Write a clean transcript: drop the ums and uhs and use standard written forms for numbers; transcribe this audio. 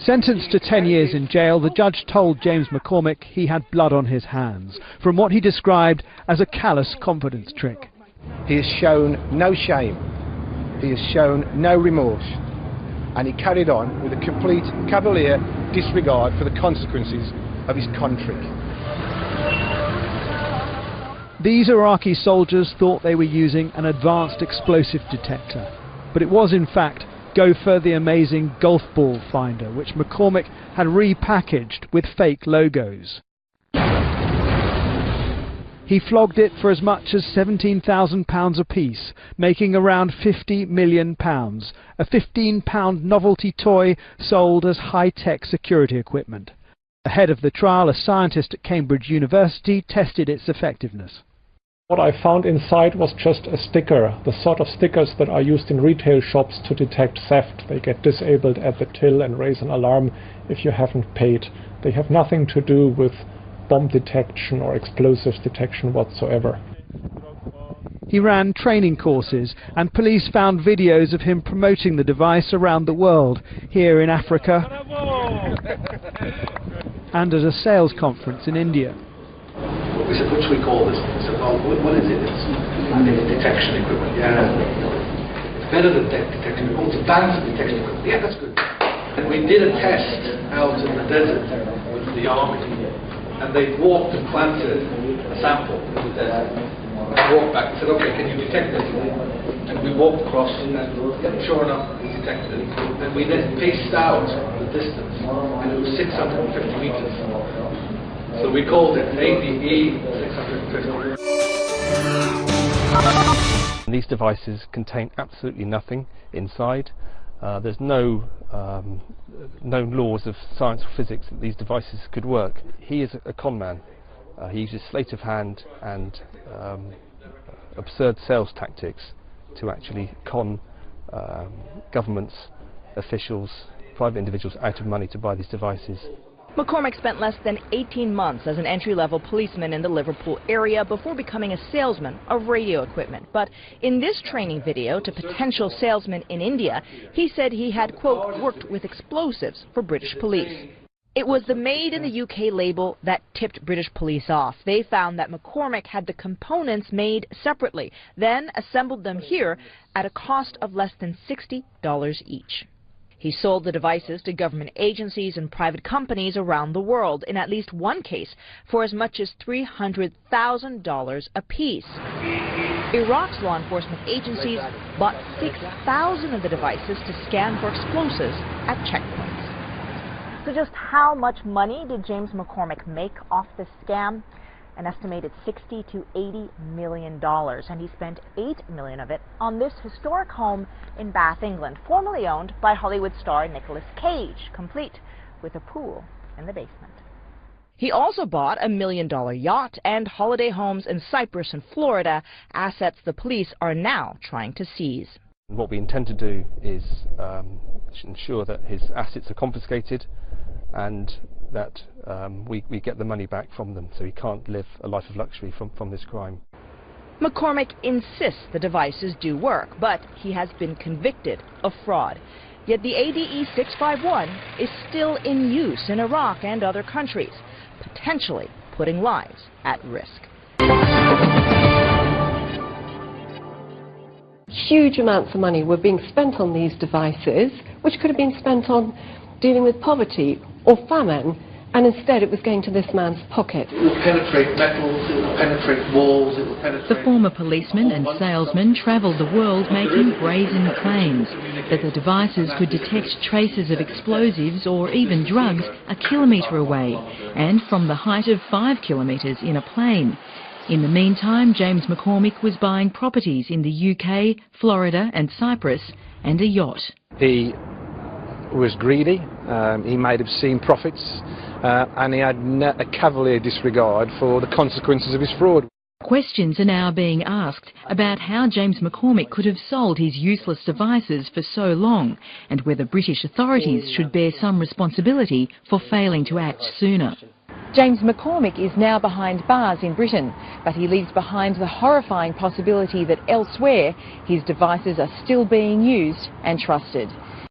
Sentenced to 10 years in jail, the judge told James McCormick he had blood on his hands from what he described as a callous confidence trick. He has shown no shame, he has shown no remorse, and he carried on with a complete cavalier disregard for the consequences of his con trick. These Iraqi soldiers thought they were using an advanced explosive detector, but it was in fact Gopher, the amazing golf ball finder, which McCormick had repackaged with fake logos. He flogged it for as much as £17,000 apiece, making around £50 million, a £15 novelty toy sold as high-tech security equipment. Ahead of the trial, a scientist at Cambridge University tested its effectiveness. What I found inside was just a sticker, the sort of stickers that are used in retail shops to detect theft. They get disabled at the till and raise an alarm if you haven't paid. They have nothing to do with bomb detection or explosives detection whatsoever. He ran training courses, and police found videos of him promoting the device around the world, here in Africa and at a sales conference in India. We said, what should we call this? We said, well, what is it? It's detection equipment. Yeah. It's better than detection equipment. It's advanced detection equipment. Yeah, that's good. And we did a test out in the desert with the army, and they walked and planted a sample in the desert. I walked back and said, okay, can you detect this? And we walked across, and sure enough, we detected it. And we then paced out the distance, and it was 650 meters. So we called it ADE 650. These devices contain absolutely nothing inside. There's no known laws of science or physics that these devices could work. He is a con man. He uses sleight of hand and absurd sales tactics to actually con governments, officials, private individuals out of money to buy these devices. McCormick spent less than 18 months as an entry-level policeman in the Liverpool area before becoming a salesman of radio equipment. But in this training video to potential salesmen in India, he said he had, quote, worked with explosives for British police. It was the Made in the UK label that tipped British police off. They found that McCormick had the components made separately, then assembled them here at a cost of less than $60 each. He sold the devices to government agencies and private companies around the world, in at least one case for as much as $300,000 apiece. Iraq's law enforcement agencies bought 6,000 of the devices to scan for explosives at checkpoints. So just how much money did James McCormick make off this scam? An estimated $60 to $80 million, and he spent $8 million of it on this historic home in Bath, England, formerly owned by Hollywood star Nicolas Cage, complete with a pool in the basement. He also bought a $1 million yacht and holiday homes in Cyprus and Florida, assets the police are now trying to seize. What we intend to do is ensure that his assets are confiscated and that we get the money back from them, so he can't live a life of luxury from this crime. McCormick insists the devices do work, but he has been convicted of fraud. Yet the ADE 651 is still in use in Iraq and other countries, potentially putting lives at risk. Huge amounts of money were being spent on these devices, which could have been spent on dealing with poverty or famine, and instead it was going to this man's pocket. It will penetrate metals, it will penetrate walls, it will penetrate... The former policeman and salesman travelled the world making brazen claims that the devices could detect traces of explosives or even drugs a kilometre away, and from the height of 5 kilometres in a plane. In the meantime, James McCormick was buying properties in the UK, Florida and Cyprus, and a yacht. He was greedy, he made obscene profits, and he had a cavalier disregard for the consequences of his fraud. Questions are now being asked about how James McCormick could have sold his useless devices for so long, and whether British authorities should bear some responsibility for failing to act sooner. James McCormick is now behind bars in Britain, but he leaves behind the horrifying possibility that elsewhere his devices are still being used and trusted.